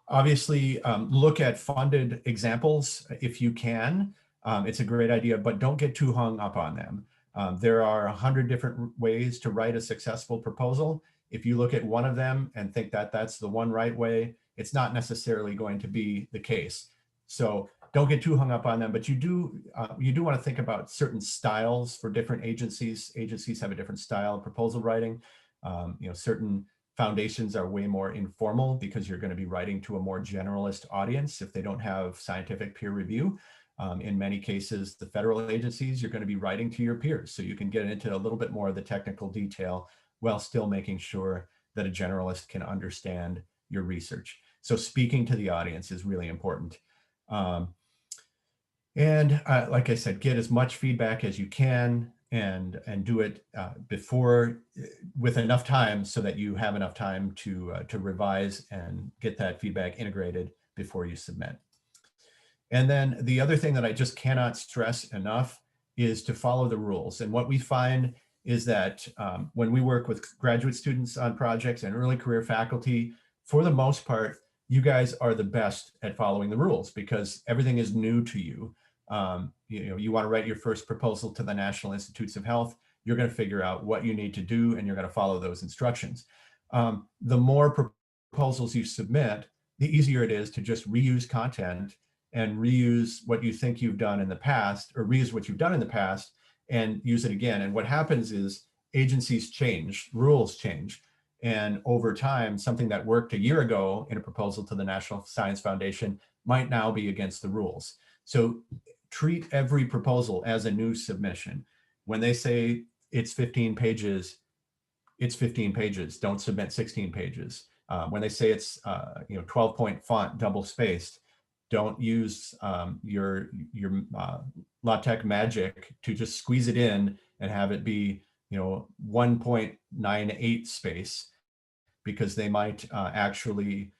Obviously, look at funded examples if you can. It's a great idea, but don't get too hung up on them. There are 100 different ways to write a successful proposal. If you look at one of them and think that that's the one right way, it's not necessarily going to be the case. So don't get too hung up on them, but you do want to think about certain styles for different agencies. Agencies have a different style of proposal writing. Certain foundations are way more informal because you're going to be writing to a more generalist audience if they don't have scientific peer review. In many cases, the federal agencies, you're going to be writing to your peers. So you can get into a little bit more of the technical detail while still making sure that a generalist can understand your research. So speaking to the audience is really important. Like I said, get as much feedback as you can and do it before, with enough time so that you have enough time to revise and get that feedback integrated before you submit. And then the other thing that I just cannot stress enough is to follow the rules. And what we find is that when we work with graduate students on projects and early career faculty, for the most part, you guys are the best at following the rules because everything is new to you. You want to write your first proposal to the National Institutes of Health, you're going to figure out what you need to do and you're going to follow those instructions. The more proposals you submit, the easier it is to just reuse content and reuse what you think you've done in the past, or reuse what you've done in the past and use it again. And what happens is agencies change, rules change. And over time, something that worked a year ago in a proposal to the National Science Foundation might now be against the rules. So treat every proposal as a new submission. When they say it's 15 pages, it's 15 pages. Don't submit 16 pages. When they say it's 12-point font, double spaced, don't use your LaTeX magic to just squeeze it in and have it be 1.98 space, because they might actually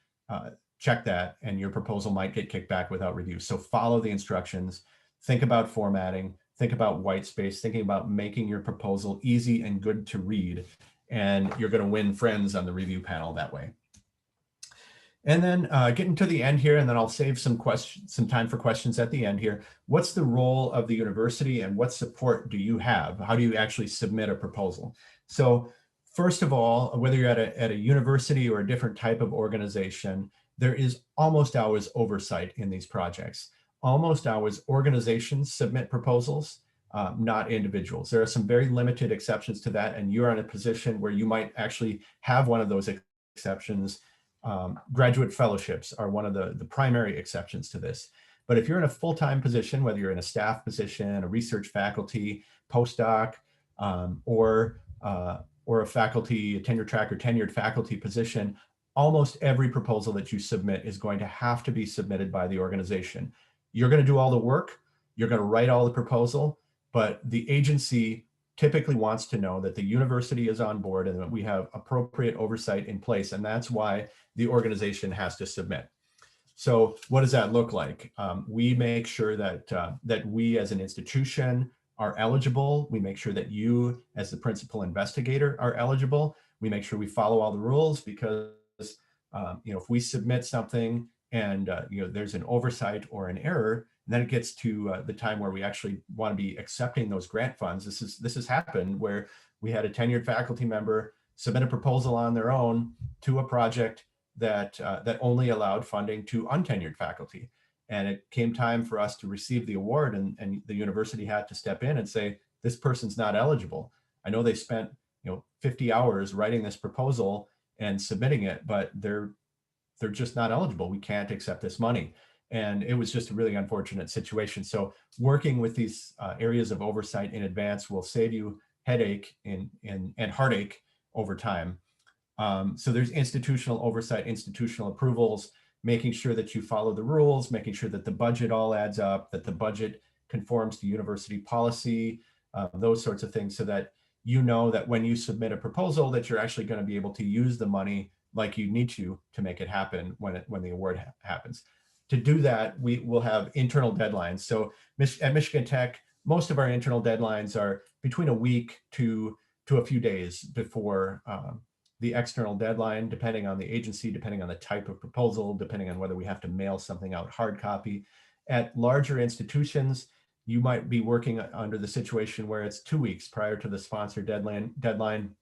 check that and your proposal might get kicked back without review. So follow the instructions, think about formatting, think about white space, thinking about making your proposal easy and good to read, and you're going to win friends on the review panel that way. And then getting to the end here, and then I'll save some time for questions at the end here. What's the role of the university and what support do you have? How do you actually submit a proposal? So first of all, whether you're at a university or a different type of organization, there is almost always oversight in these projects. Almost always organizations submit proposals, not individuals. There are some very limited exceptions to that, and you're in a position where you might actually have one of those exceptions. Graduate fellowships are one of the primary exceptions to this. But if you're in a full-time position, whether you're in a staff position, a research faculty, postdoc, or a faculty, a tenure track or tenured faculty position, almost every proposal that you submit is going to have to be submitted by the organization. You're going to do all the work, you're going to write all the proposal, but the agency typically wants to know that the university is on board and that we have appropriate oversight in place. And that's why the organization has to submit. So what does that look like? We make sure that we as an institution are eligible. We make sure that you as the principal investigator are eligible. We make sure we follow all the rules, because if we submit something and there's an oversight or an error, and then it gets to the time where we actually want to be accepting those grant funds. This has happened where we had a tenured faculty member submit a proposal on their own to a project that only allowed funding to untenured faculty. And it came time for us to receive the award, and the university had to step in and say, this person's not eligible. I know they spent 50 hours writing this proposal and submitting it, but they're just not eligible. We can't accept this money. And it was just a really unfortunate situation. So working with these areas of oversight in advance will save you headache and heartache over time. So there's institutional oversight, institutional approvals, making sure that you follow the rules, making sure that the budget all adds up, that the budget conforms to university policy, those sorts of things, so that you know that when you submit a proposal that you're actually going to be able to use the money like you need to make it happen when the award happens. To do that, we will have internal deadlines. So at Michigan Tech, most of our internal deadlines are between a week to a few days before the external deadline, depending on the agency, depending on the type of proposal, depending on whether we have to mail something out hard copy. At larger institutions, you might be working under the situation where it's 2 weeks prior to the sponsor deadline.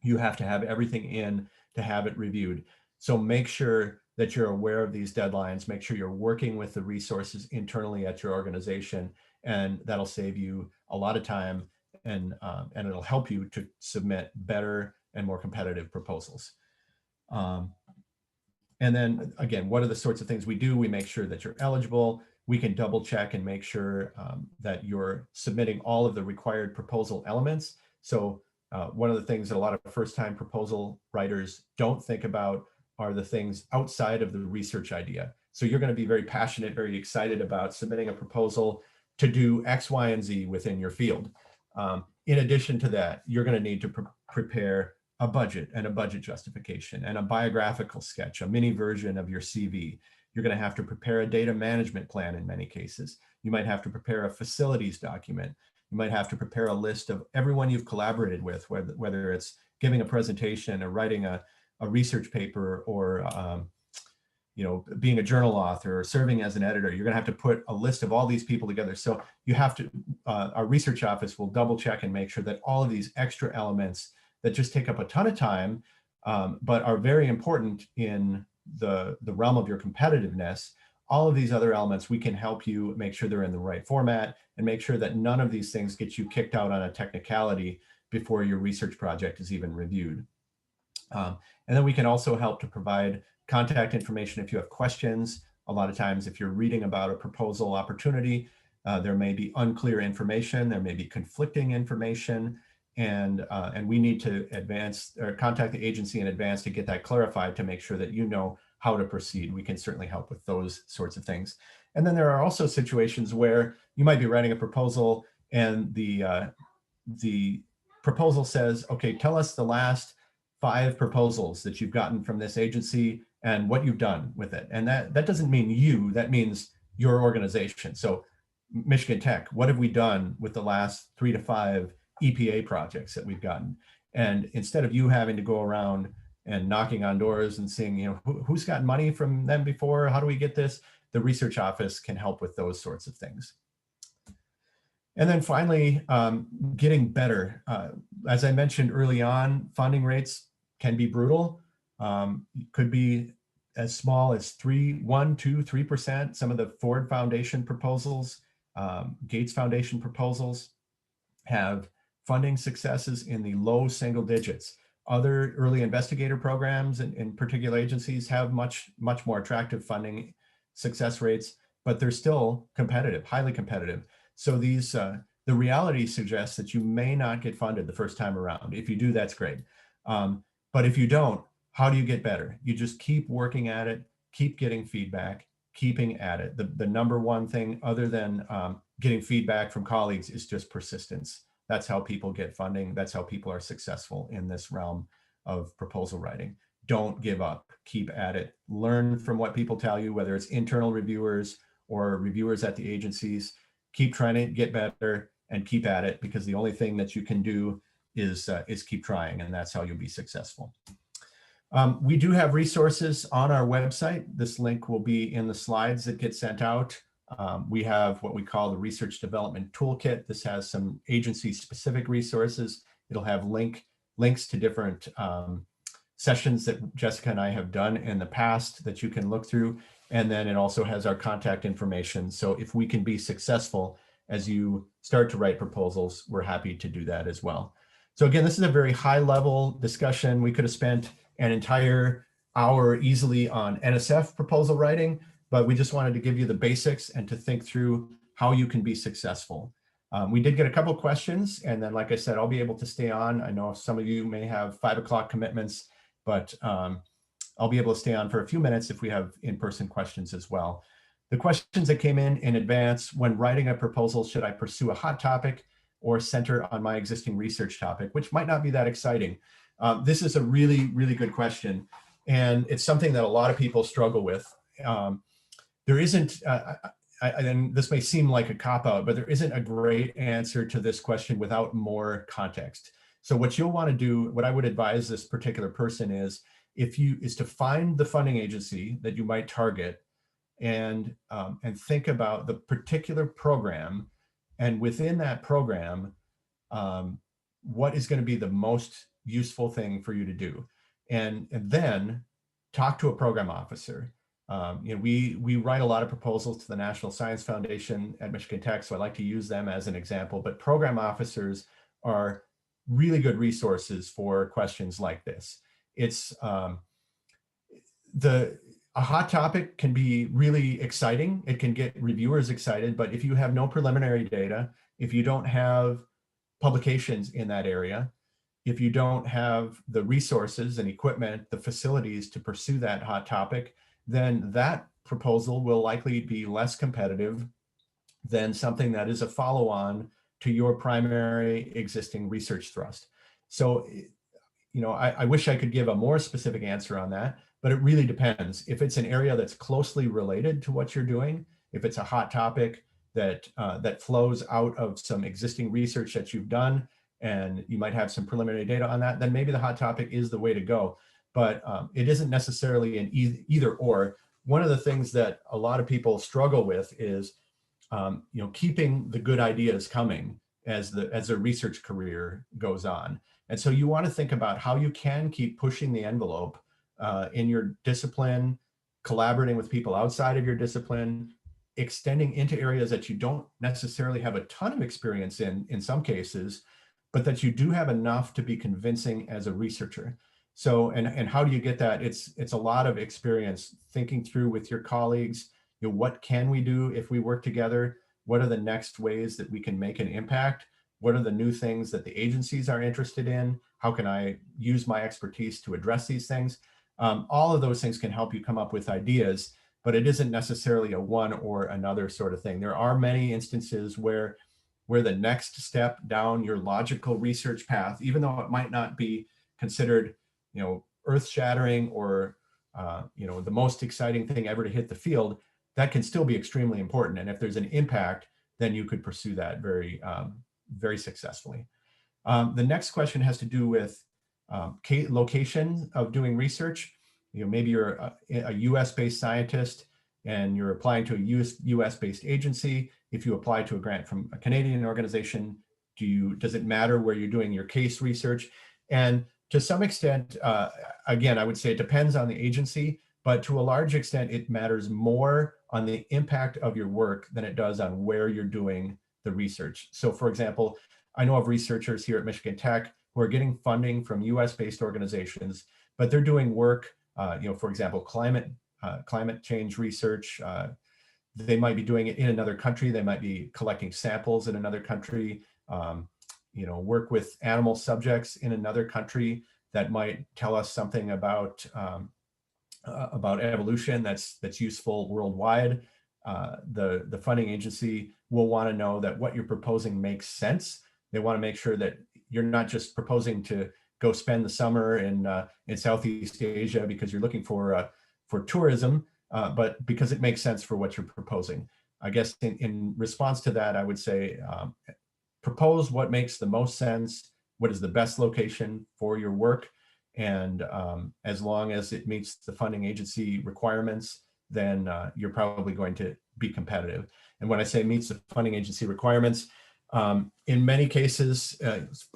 You have to have everything in to have it reviewed. So make sure that you're aware of these deadlines, make sure you're working with the resources internally at your organization, and that'll save you a lot of time, and it'll help you to submit better and more competitive proposals. And then again, what are the sorts of things we do? We make sure that you're eligible. We can double check and make sure that you're submitting all of the required proposal elements. So one of the things that a lot of first-time proposal writers don't think about are the things outside of the research idea. So you're going to be very passionate, very excited about submitting a proposal to do X, Y, and Z within your field. In addition to that, you're going to need to prepare a budget and a budget justification and a biographical sketch, a mini version of your CV. You're going to have to prepare a data management plan in many cases. You might have to prepare a facilities document. You might have to prepare a list of everyone you've collaborated with, whether it's giving a presentation or writing a research paper, or being a journal author or serving as an editor. You're going to have to put a list of all these people together. So you have to, our research office will double check and make sure that all of these extra elements that just take up a ton of time, but are very important in the realm of your competitiveness, all of these other elements, we can help you make sure they're in the right format and make sure that none of these things get you kicked out on a technicality before your research project is even reviewed. And then we can also help to provide contact information if you have questions. A lot of times, if you're reading about a proposal opportunity, there may be unclear information, there may be conflicting information, and we need to advance or contact the agency in advance to get that clarified to make sure that you know how to proceed. We can certainly help with those sorts of things. And then there are also situations where you might be writing a proposal and the proposal says, okay, tell us the last 5 proposals that you've gotten from this agency and what you've done with it. And that doesn't mean you, that means your organization. So Michigan Tech, what have we done with the last 3 to 5 EPA projects that we've gotten? And instead of you having to go around and knocking on doors and seeing, you know, who's gotten money from them before, how do we get this? The research office can help with those sorts of things. And then finally, getting better. As I mentioned early on, funding rates can be brutal. Could be as small as 1, 2, 3%. Some of the Ford Foundation proposals, Gates Foundation proposals have funding successes in the low single digits. Other early investigator programs in particular agencies have much more attractive funding success rates, but they're still competitive, highly competitive. So these, the reality suggests that you may not get funded the first time around. If you do, that's great. But if you don't, how do you get better? You just keep working at it, keep getting feedback, keeping at it. The number one thing other than getting feedback from colleagues is just persistence. That's how people get funding. That's how people are successful in this realm of proposal writing. Don't give up, keep at it. Learn from what people tell you, whether it's internal reviewers or reviewers at the agencies. Keep trying to get better and keep at it, because the only thing that you can do is keep trying, and that's how you'll be successful. We do have resources on our website. This link will be in the slides that get sent out. We have what we call the Research Development Toolkit. This has some agency-specific resources. It'll have links to different sessions that Jessica and I have done in the past that you can look through. And then it also has our contact information. So if we can be successful as you start to write proposals, we're happy to do that as well. So again, this is a very high level discussion. We could have spent an entire hour easily on NSF proposal writing, but we just wanted to give you the basics and to think through how you can be successful. We did get a couple of questions, and then like I said, I'll be able to stay on. I know some of you may have 5 o'clock commitments, but I'll be able to stay on for a few minutes if we have in-person questions as well. The questions that came in advance: when writing a proposal, should I pursue a hot topic or center on my existing research topic, which might not be that exciting? This is a really, really good question. And it's something that a lot of people struggle with. There isn't, and this may seem like a cop-out, but there isn't a great answer to this question without more context. So what you'll want to do, what I would advise this particular person is to find the funding agency that you might target and think about the particular program, and within that program, what is going to be the most useful thing for you to do, and then talk to a program officer. We write a lot of proposals to the National Science Foundation at Michigan Tech, so I like to use them as an example, but program officers are really good resources for questions like this. It's a hot topic can be really exciting. It can get reviewers excited, but if you have no preliminary data, if you don't have publications in that area, if you don't have the resources and equipment, the facilities to pursue that hot topic, then that proposal will likely be less competitive than something that is a follow-on to your primary existing research thrust. So, I wish I could give a more specific answer on that, but it really depends. If it's an area that's closely related to what you're doing, if it's a hot topic that flows out of some existing research that you've done, and you might have some preliminary data on that, then maybe the hot topic is the way to go. But it isn't necessarily an either or. One of the things that a lot of people struggle with is keeping the good ideas coming as their research career goes on. And so you want to think about how you can keep pushing the envelope in your discipline, collaborating with people outside of your discipline, extending into areas that you don't necessarily have a ton of experience in some cases, but that you do have enough to be convincing as a researcher. So, and how do you get that? It's a lot of experience thinking through with your colleagues, what can we do if we work together? What are the next ways that we can make an impact? What are the new things that the agencies are interested in? How can I use my expertise to address these things? All of those things can help you come up with ideas, but it isn't necessarily a one or another sort of thing. There are many instances where the next step down your logical research path, even though it might not be considered, earth-shattering or the most exciting thing ever to hit the field, that can still be extremely important. And if there's an impact, then you could pursue that very, very successfully. The next question has to do with location of doing research. Maybe you're a US-based scientist and you're applying to a US-based agency. If you apply to a grant from a Canadian organization, does it matter where you're doing your case research? And to some extent, again, I would say it depends on the agency, but to a large extent, it matters more on the impact of your work than it does on where you're doing the research. So for example, I know of researchers here at Michigan Tech who are getting funding from US-based organizations, but they're doing work, for example, climate change research. They might be doing it in another country. They might be collecting samples in another country, work with animal subjects in another country that might tell us something about evolution that's useful worldwide. The funding agency will want to know that what you're proposing makes sense. They want to make sure that you're not just proposing to go spend the summer in Southeast Asia because you're looking for tourism, but because it makes sense for what you're proposing. I guess in response to that, I would say propose what makes the most sense, what is the best location for your work, and as long as it meets the funding agency requirements, then you're probably going to be competitive. And when I say meets the funding agency requirements, in many cases,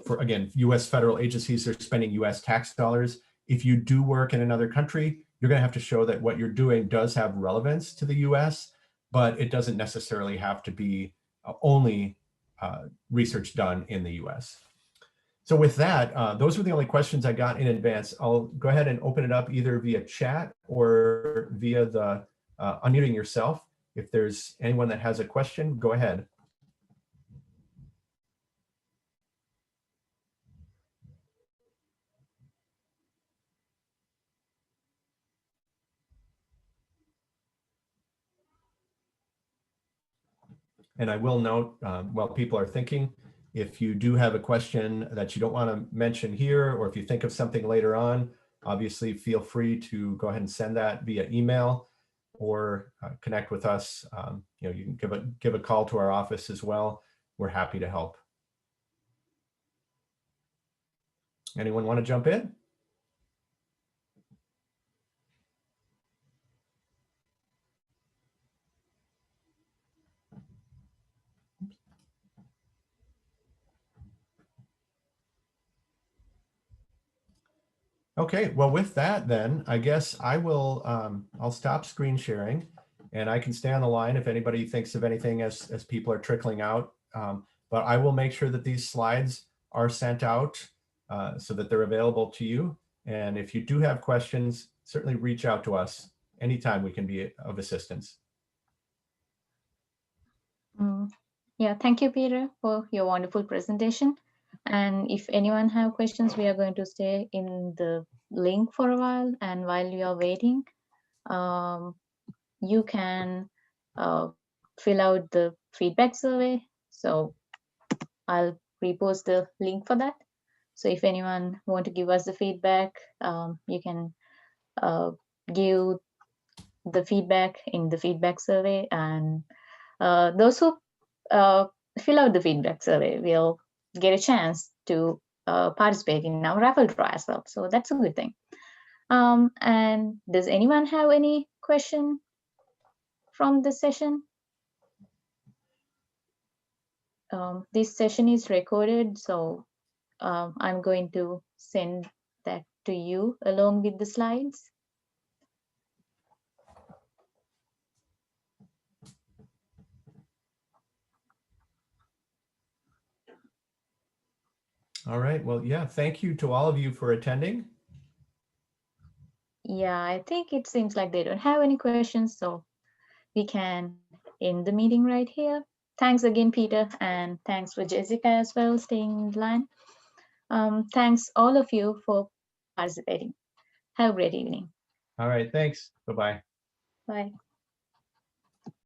for again, US federal agencies are spending US tax dollars. If you do work in another country, you're going to have to show that what you're doing does have relevance to the US, but it doesn't necessarily have to be only research done in the US. So with that, those were the only questions I got in advance. I'll go ahead and open it up either via chat or via the unmuting yourself. If there's anyone that has a question, go ahead. And I will note, while people are thinking, if you do have a question that you don't want to mention here, or if you think of something later on, obviously feel free to go ahead and send that via email or connect with us. You can give a call to our office as well. We're happy to help. Anyone want to jump in? Okay, well, with that, then I guess I will. I'll stop screen sharing, and I can stay on the line if anybody thinks of anything as people are trickling out. But I will make sure that these slides are sent out so that they're available to you. And if you do have questions, certainly reach out to us anytime we can be of assistance. Yeah, thank you, Peter, for your wonderful presentation. And if anyone have questions, we are going to stay in the link for a while. And while you are waiting, you can fill out the feedback survey. So I'll repost the link for that. So if anyone want to give us the feedback, you can give the feedback in the feedback survey. And those who fill out the feedback survey will get a chance to participate in our raffle draw as well. So that's a good thing. And does anyone have any question from this session? This session is recorded, so I'm going to send that to you along with the slides. All right. Well, yeah, thank you to all of you for attending. Yeah, I think it seems like they don't have any questions, so we can end the meeting right here. Thanks again, Peter, and thanks for Jessica as well, staying in line. Thanks all of you for participating. Have a great evening. All right. Thanks. Bye-bye. Bye.